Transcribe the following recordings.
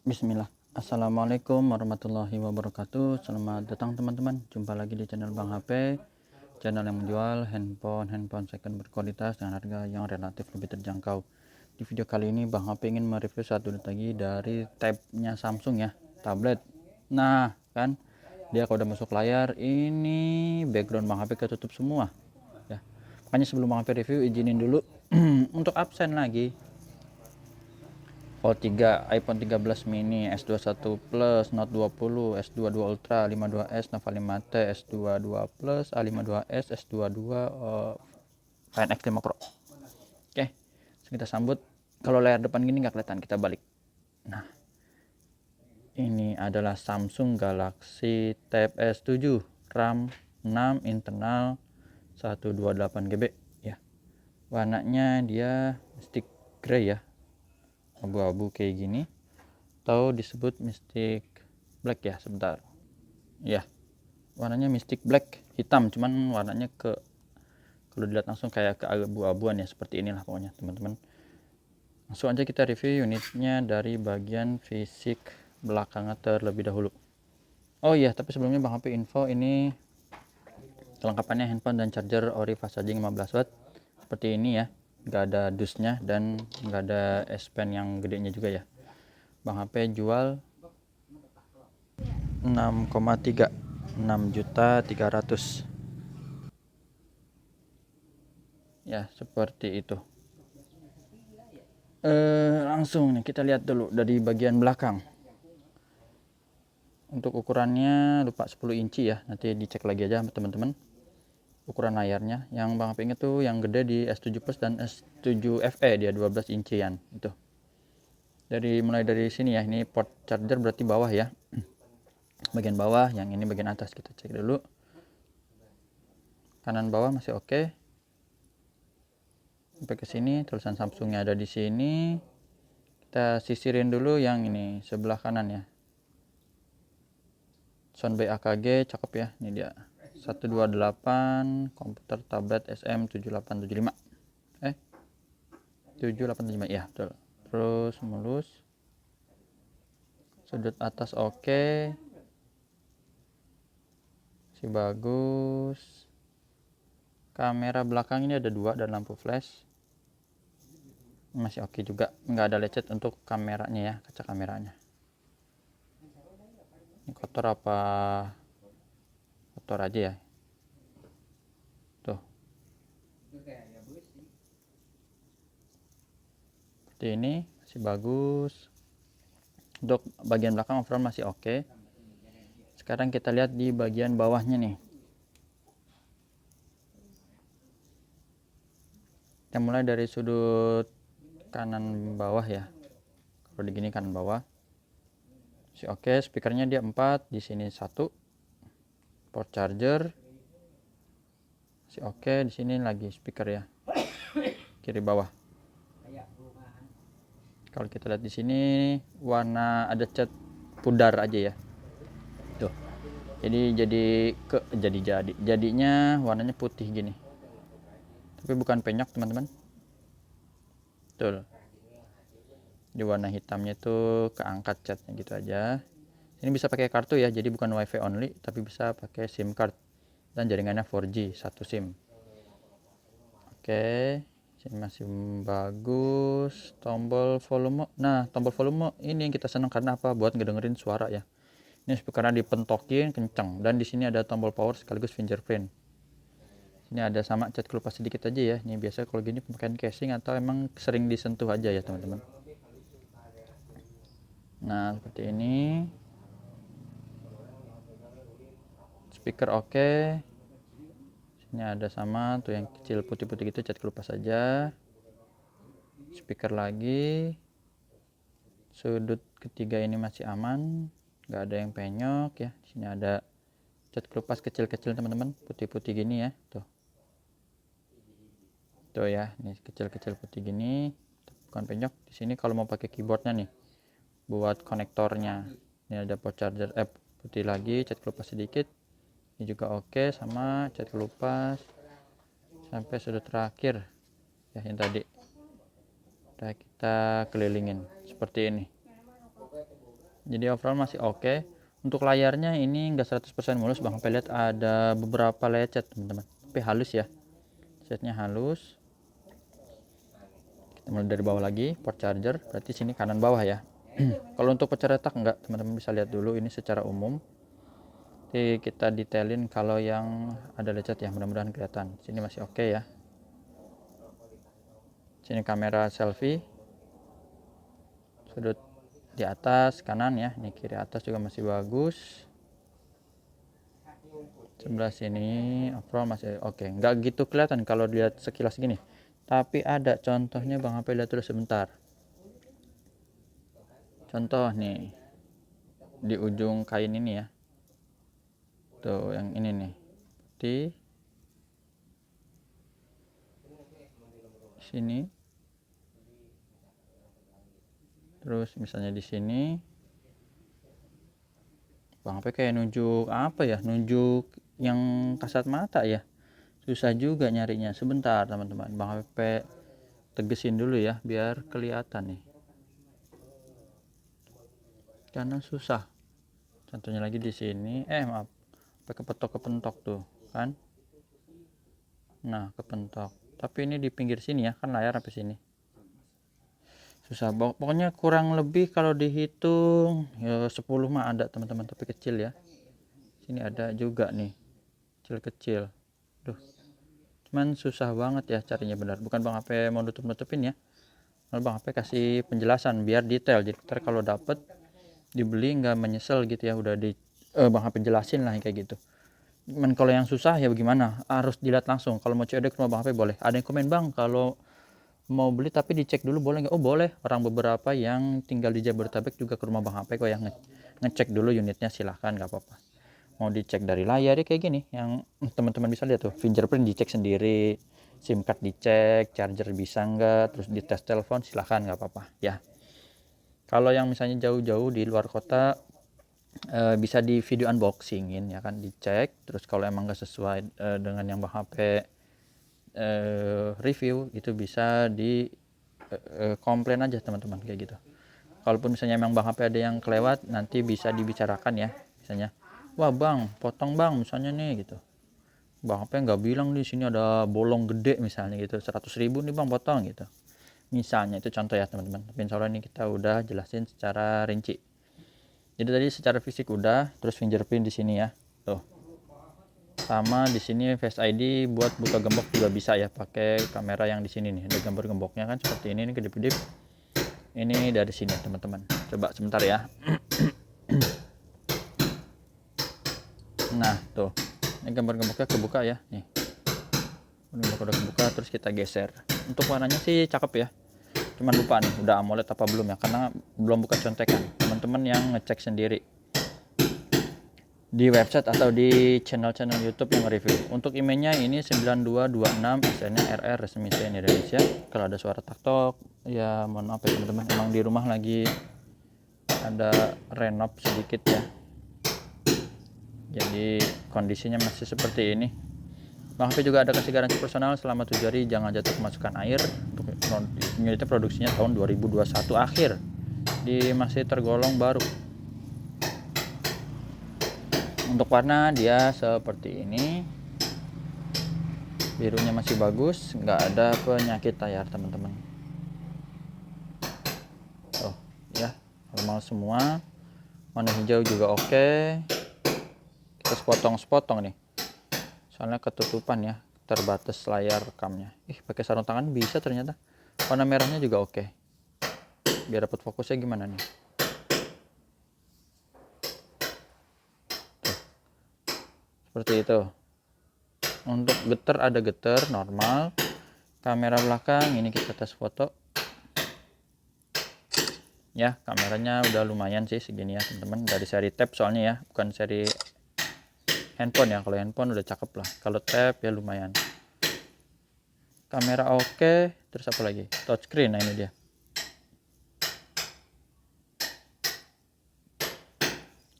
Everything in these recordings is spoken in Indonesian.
Bismillah. Assalamualaikum warahmatullahi wabarakatuh. Selamat datang teman-teman. Jumpa lagi di channel Bang HP, channel yang menjual handphone second berkualitas dengan harga yang relatif lebih terjangkau. Di video kali ini Bang HP ingin mereview satu unit lagi dari tabnya Samsung ya, tablet. Nah kan, dia kalau udah masuk layar ini background Bang HP ketutup semua ya. Makanya sebelum Bang HP review izinin dulu untuk absen lagi. Fold 3, iPhone 13 mini, S21 Plus, Note 20, S22 Ultra, 52s, Nova 5T, S22 Plus, A52s, S22, Line X5 Pro. Oke, kita sambut. Kalau layar depan gini nggak kelihatan, kita balik. Nah, ini adalah Samsung Galaxy Tab S7, RAM 6, internal 128 GB ya. Warnanya dia mystic gray ya, abu-abu kayak gini, atau disebut mystic black ya. Sebentar ya, warnanya mystic black, hitam, cuman warnanya kalau dilihat langsung kayak ke abu-abuan ya, seperti inilah pokoknya teman-teman. Langsung aja kita review unitnya dari bagian fisik belakangnya terlebih dahulu. Oh iya, tapi sebelumnya Bang HP info, ini kelengkapannya handphone dan charger ori fast charging 15 watt seperti ini ya, nggak ada dusnya dan nggak ada S Pen yang gedenya juga ya. Bang HP jual 6,3, 6.300.000 ya, seperti itu. Langsung nih kita lihat dulu dari bagian belakang. Untuk ukurannya lupa 10 inci ya, nanti dicek lagi aja teman-teman ukuran layarnya. Yang Bang HP inget tuh yang gede di S7 Plus dan S7 FE, dia 12 incian itu. Mulai dari sini ya, ini port charger berarti bawah ya, bagian bawah. Yang ini bagian atas, kita cek dulu. Kanan bawah masih oke. Sampai ke sini tulisan Samsungnya ada di sini. Kita sisirin dulu yang ini sebelah kanan ya, Soundbay AKG cakep ya. Ini dia 128 komputer tablet SM7875 7875 ya, betul. Terus mulus, sudut atas oke, masih bagus. Kamera belakang ini ada 2 dan lampu flash masih oke juga, nggak ada lecet untuk kameranya ya, kaca kameranya. Ini kotor apa kotor aja ya tuh, seperti ini masih bagus. Untuk bagian belakang overall masih oke. Sekarang kita lihat di bagian bawahnya nih. Kita mulai dari sudut kanan bawah ya. Kalau digini kanan bawah masih oke. Speakernya dia 4, di sini 1. Port charger masih oke. Di sini lagi speaker ya, kiri bawah. Kalau kita lihat di sini warna ada cat pudar aja ya tuh. Jadinya warnanya putih gini, tapi bukan penyok teman-teman. Betul. Di warna hitamnya itu keangkat catnya gitu aja. Ini bisa pakai kartu ya, jadi bukan WiFi only, tapi bisa pakai SIM card dan jaringannya 4G, 1 SIM. Oke, sini masih bagus. Tombol volume, nah tombol volume ini yang kita senang karena apa? Buat ngedengerin suara ya. Ini speakernya dipentokin kenceng, dan di sini ada tombol power sekaligus fingerprint. Ini ada sama cat kelupas sedikit aja ya. Ini biasa kalau gini pemakaian casing atau emang sering disentuh aja ya teman-teman. Nah seperti ini. Speaker oke. Sini ada sama tuh yang kecil putih-putih gitu, cat kelupas saja. Speaker lagi. Sudut ketiga ini masih aman, nggak ada yang penyok ya. Di sini ada cat kelupas kecil-kecil teman-teman, putih-putih gini ya. Tuh ya, ini kecil-kecil putih gini, bukan penyok. Di sini kalau mau pakai keyboardnya nih, buat konektornya, ini ada port charger putih lagi, cat kelupas sedikit. Ini juga oke, sama cat kelupas sampai sudut terakhir ya, yang tadi udah kita kelilingin seperti ini. Jadi overall masih oke. Untuk layarnya ini enggak 100% mulus, Bang HP lihat ada beberapa lecet teman-teman, tapi halus ya, setnya halus. Kita mulai dari bawah lagi, port charger, berarti sini kanan bawah ya. Kalau untuk pecah retak enggak, teman-teman bisa lihat dulu ini secara umum. Jadi kita detailin kalau yang ada lecet ya, mudah-mudahan kelihatan. Sini masih oke ya. Sini kamera selfie, sudut di atas kanan ya, ini kiri atas juga masih bagus. Sebelah sini overall masih oke, nggak gitu kelihatan kalau dilihat sekilas gini, tapi ada contohnya Bang HP lihat dulu sebentar. Contoh nih di ujung kain ini ya, tuh yang ini nih putih, sini, terus misalnya di sini Bang HP kayak nunjuk apa ya, nunjuk yang kasat mata ya, susah juga nyarinya. Sebentar teman-teman, Bang HP tegesin dulu ya biar kelihatan nih, karena susah. Contohnya lagi di sini, maaf, pakai kepentok tuh kan, nah kepentok, tapi ini di pinggir sini ya kan, layar sampai sini susah. Pokoknya kurang lebih kalau dihitung ya 10 mah ada teman-teman, tapi kecil ya. Sini ada juga nih kecil-kecil, duh, cuman susah banget ya carinya benar. Bukan Bang HP mau nutup-nutupin ya, malah Bang HP kasih penjelasan biar detail, jadi ntar kalau dapet dibeli nggak menyesal gitu ya, udah di Bang HP jelasin lah kayak gitu. Cuman kalau yang susah ya bagaimana, harus dilihat langsung. Kalau mau COD ke rumah Bang HP boleh. Ada yang komen, Bang kalau mau beli tapi dicek dulu boleh nggak? Oh boleh, orang beberapa yang tinggal di Jabodetabek juga ke rumah Bang HP kok yang ngecek dulu unitnya, silahkan, nggak apa-apa. Mau dicek dari layar ya kayak gini, yang teman-teman bisa lihat tuh, fingerprint dicek sendiri, SIM card dicek, charger bisa nggak, terus dites telepon, silahkan, nggak apa-apa ya. Kalau yang misalnya jauh-jauh di luar kota, bisa di video unboxingin ya kan, dicek. Terus kalau emang nggak sesuai dengan yang Bang HP review, itu bisa di komplain aja teman-teman kayak gitu. Kalaupun misalnya emang Bang HP ada yang kelewat, nanti bisa dibicarakan ya, misalnya, wah Bang potong Bang misalnya nih gitu, Bang HP nggak bilang di sini ada bolong gede misalnya gitu, 100.000 nih Bang potong gitu misalnya. Itu contoh ya teman-teman, tapi insya Allah ini kita udah jelasin secara rinci. Jadi tadi secara fisik udah, terus fingerprint di sini ya, tuh. Sama di sini Face ID buat buka gembok juga bisa ya, pakai kamera yang di sini nih, ada gambar gemboknya kan seperti ini nih, kedip-kedip. Ini dari sini teman-teman. Coba sebentar ya. Nah, tuh. Ini gambar gemboknya kebuka ya, nih. Gembok udah kebuka, terus kita geser. Untuk warnanya sih cakep ya. Cuman lupa nih, udah AMOLED apa belum ya, karena belum buka contekan. Teman-teman yang ngecek sendiri di website atau di channel-channel YouTube yang review. Untuk emailnya ini 9226, SN-nya RR, resmi CN Indonesia. Kalau ada suara taktok ya mohon maaf ya teman-teman, emang di rumah lagi ada renov sedikit ya, jadi kondisinya masih seperti ini. Bang HP juga ada kasih garansi personal selama 7 hari, jangan jatuh kemasukan air. Untuk unitnya produksinya tahun 2021 akhir, di masih tergolong baru. Untuk warna dia seperti ini, birunya masih bagus, nggak ada penyakit layar teman-teman. Oh ya, normal semua. Warna hijau juga oke. Kita sepotong nih, soalnya ketutupan ya, terbatas layar rekamnya. Pakai sarung tangan bisa ternyata. Warna merahnya juga oke. Biar dapat fokusnya gimana nih. Seperti itu. Untuk getar ada getar normal. Kamera belakang ini kita tes foto ya, kameranya udah lumayan sih segini ya teman-teman, dari seri tab soalnya ya, bukan seri handphone ya. Kalau handphone udah cakep lah, kalau tab ya lumayan. Kamera oke. Terus apa lagi, touchscreen. Nah ini dia,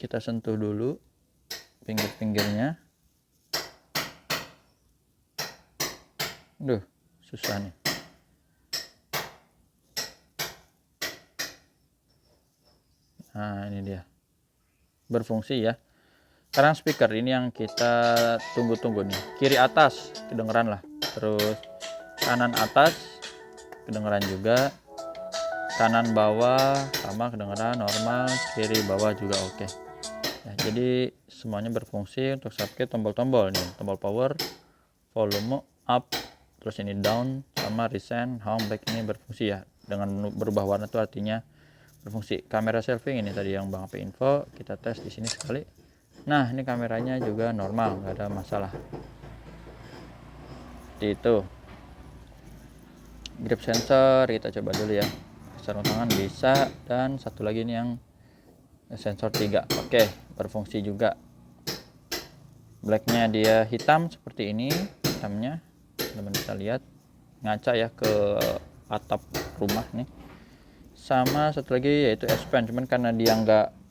kita sentuh dulu pinggir-pinggirnya. Duh, susah nih. Nah, ini dia. Berfungsi ya. Sekarang speaker ini yang kita tunggu-tunggu nih. Kiri atas kedengeran lah. Terus kanan atas kedengeran juga. Kanan bawah sama kedengeran normal. Kiri bawah juga oke. Ya, jadi semuanya berfungsi. Untuk subkey tombol-tombol nih. Tombol power, volume up, terus ini down, sama recent, home, back ini berfungsi ya. Dengan berubah warna itu artinya berfungsi. Kamera selfie ini tadi yang Bang HP info, kita tes di sini sekali. Nah, ini kameranya juga normal, nggak ada masalah. Seperti itu. Grip sensor kita coba dulu ya. Sarung tangan bisa, dan satu lagi ini yang sensor 3. Oke, berfungsi juga. Blacknya dia hitam seperti ini, hitamnya teman-teman bisa lihat, ngaca ya ke atap rumah nih. Sama satu lagi yaitu S Pen, cuman karena dia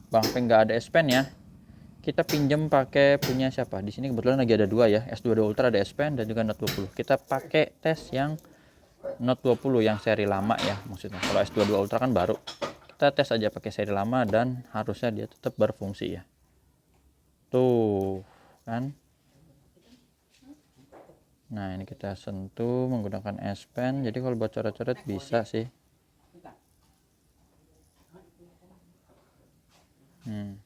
Bang HP nggak ada S Pen ya, kita pinjem pakai punya siapa di sini. Kebetulan lagi ada dua ya, S22 Ultra ada S Pen dan juga Note 20. Kita pakai tes yang Note 20 yang seri lama ya, maksudnya kalau S22 Ultra kan baru. Kita tes aja pakai seri lama dan harusnya dia tetap berfungsi ya. Tuh kan. Nah, ini kita sentuh menggunakan S Pen, jadi kalau buat coret-coret bisa sih. Ini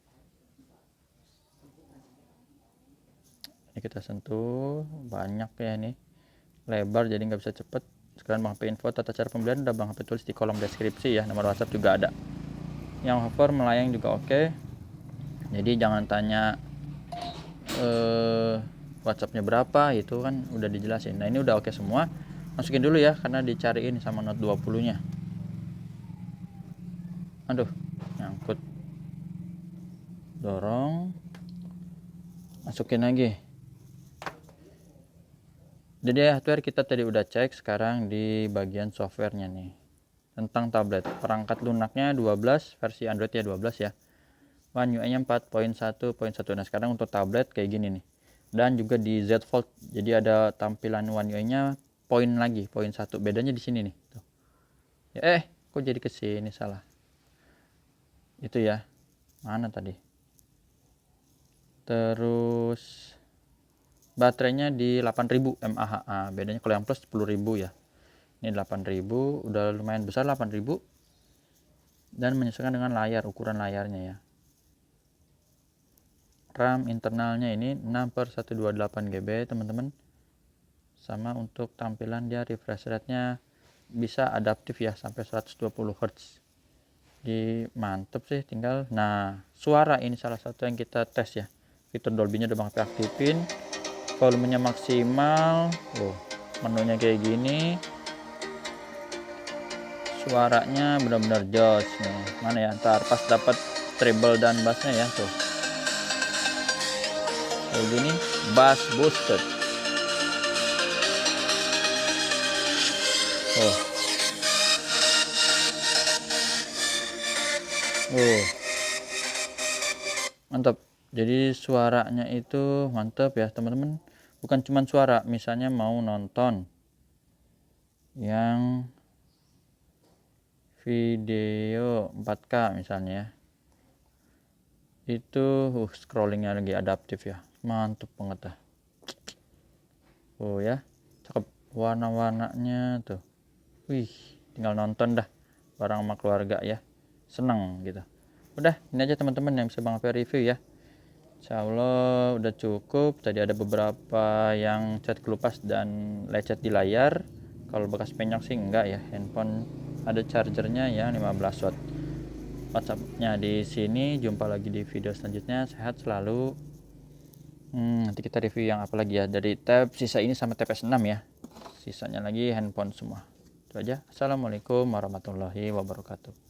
kita sentuh banyak ya, ini lebar jadi nggak bisa cepet. Sekarang Bang HP info tata cara pembelian udah Bang HP tulis di kolom deskripsi ya, nomor WhatsApp juga ada. Yang hover melayang juga oke. Jadi jangan tanya WhatsAppnya berapa, itu kan udah dijelasin. Nah, ini udah oke semua. Masukin dulu ya karena dicariin sama Note 20 nya. Aduh, nyangkut. Dorong, masukin lagi. Jadi hardware kita tadi udah cek, sekarang di bagian softwarenya nih. Tentang tablet, perangkat lunaknya 12, versi Android ya 12 ya. One UI-nya 4.1.1. Nah, sekarang untuk tablet kayak gini nih. Dan juga di Z Fold, jadi ada tampilan One UI-nya poin lagi, poin 1. Bedanya di sini nih. Tuh. Ya, kok jadi ke sini salah. Itu ya. Mana tadi? Terus baterainya di 8000 mAh. Bedanya kalau yang plus 10.000 ya. Ini 8000, udah lumayan besar 8000. Dan menyesuaikan dengan layar, ukuran layarnya ya. RAM internalnya ini 6/128 GB teman-teman. Sama untuk tampilan dia refresh rate-nya bisa adaptif ya sampai 120 Hz. Jadi mantep sih, tinggal. Nah, suara ini salah satu yang kita tes ya. Fitur Dolby-nya udah Bang aktifin. Volumenya maksimal. Menunya kayak gini. Suaranya benar-benar jos nih. Mana ya, ntar pas dapat treble dan bassnya ya tuh. Kayak gini, bass boosted. Mantap. Jadi suaranya itu mantap ya teman-teman. Bukan cuma suara, misalnya mau nonton yang video 4K misalnya ya, itu scrollingnya lagi adaptif ya, mantep banget dah. Ya, cakep warna-warnanya tuh. Wih, tinggal nonton dah bareng sama keluarga ya, seneng gitu. Udah, ini aja teman-teman yang bisa Bang HP review ya. Insya Allah udah cukup. Tadi ada beberapa yang cat kelupas dan lecet di layar. Kalau bekas penyok sih enggak ya. Handphone ada chargernya ya 15 watt. WhatsAppnya di sini. Jumpa lagi di video selanjutnya. Sehat selalu. Nanti kita review yang apa lagi ya. Dari tab sisa ini sama tab S6 ya. Sisanya lagi handphone semua. Itu aja. Assalamualaikum warahmatullahi wabarakatuh.